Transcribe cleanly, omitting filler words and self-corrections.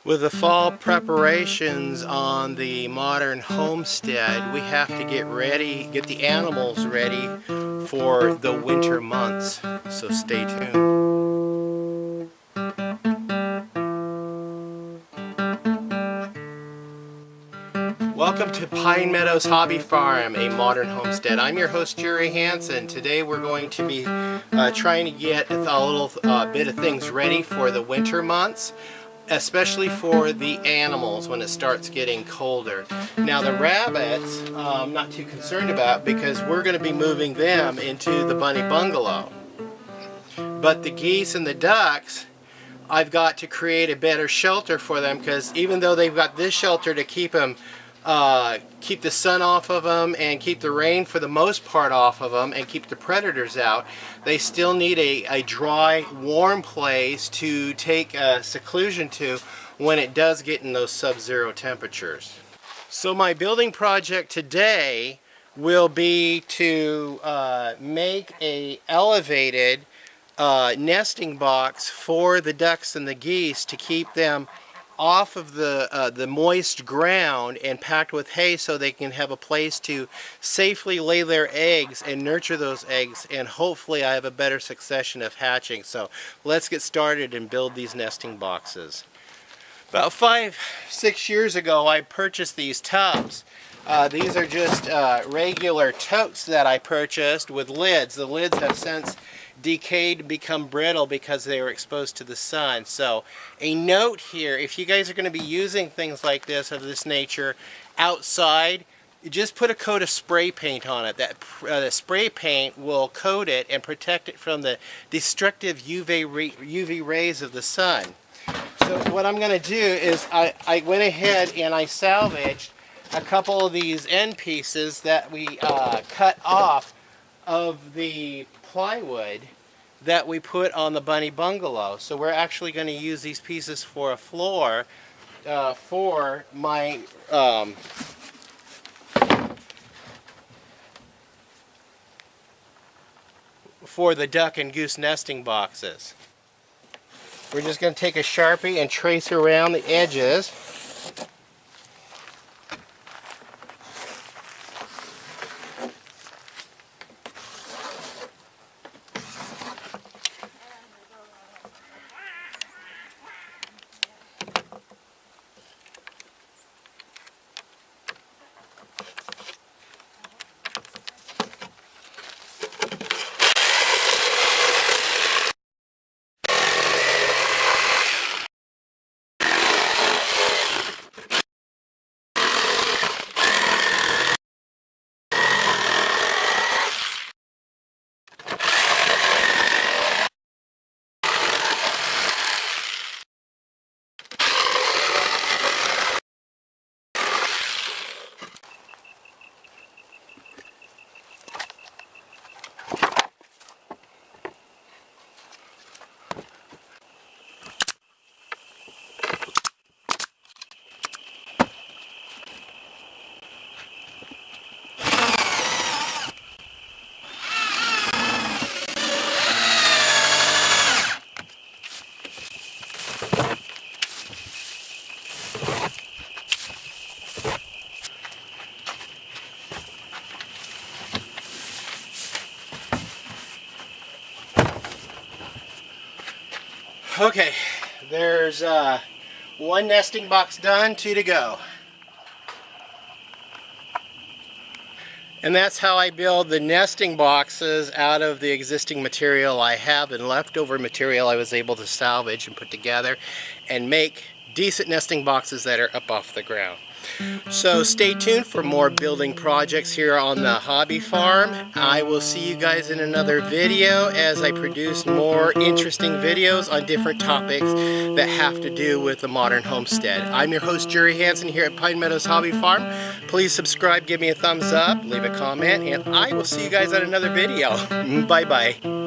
With the fall preparations on the modern homestead, we have to get the animals ready for the winter months. So stay tuned. Welcome to Pine Meadows Hobby Farm, a modern homestead. I'm your host, Jerry Hansen. Today we're going to be trying to get a little bit of things ready for the winter months, especially for the animals when it starts getting colder. Now the rabbits, I'm not too concerned about because we're going to be moving them into the bunny bungalow. But the geese and the ducks, I've got to create a better shelter for them, because even though they've got this shelter to keep them keep the sun off of them and keep the rain for the most part off of them and keep the predators out, they still need a dry, warm place to take seclusion to when it does get in those sub-zero temperatures. So my building project today will be to make a elevated nesting box for the ducks and the geese to keep them off of the moist ground and packed with hay, so they can have a place to safely lay their eggs and nurture those eggs, and hopefully I have a better succession of hatching. So let's get started and build these nesting boxes. About 5-6 years ago I purchased these tubs. These are just regular totes that I purchased with lids. The lids have since decayed and become brittle because they were exposed to the sun. So a note here, if you guys are going to be using things like this, of this nature, outside, just put a coat of spray paint on it. The spray paint will coat it and protect it from the destructive UV rays of the sun. So what I'm going to do is I went ahead and I salvaged a couple of these end pieces that we cut off of the plywood that we put on the bunny bungalow. So we're actually going to use these pieces for a floor for my for the duck and goose nesting boxes. We're just going to take a Sharpie and trace around the edges. Okay, there's one nesting box done, 2 to go. And that's how I build the nesting boxes out of the existing material I have, and leftover material I was able to salvage and put together and make decent nesting boxes that are up off the ground. So stay tuned for more building projects here on the hobby farm. I will see you guys in another video as I produce more interesting videos on different topics that have to do with the modern homestead. I'm your host, Jerry Hansen, here at Pine Meadows Hobby Farm. Please subscribe, give me a thumbs up, leave a comment, and I will see you guys on another video. Bye-bye.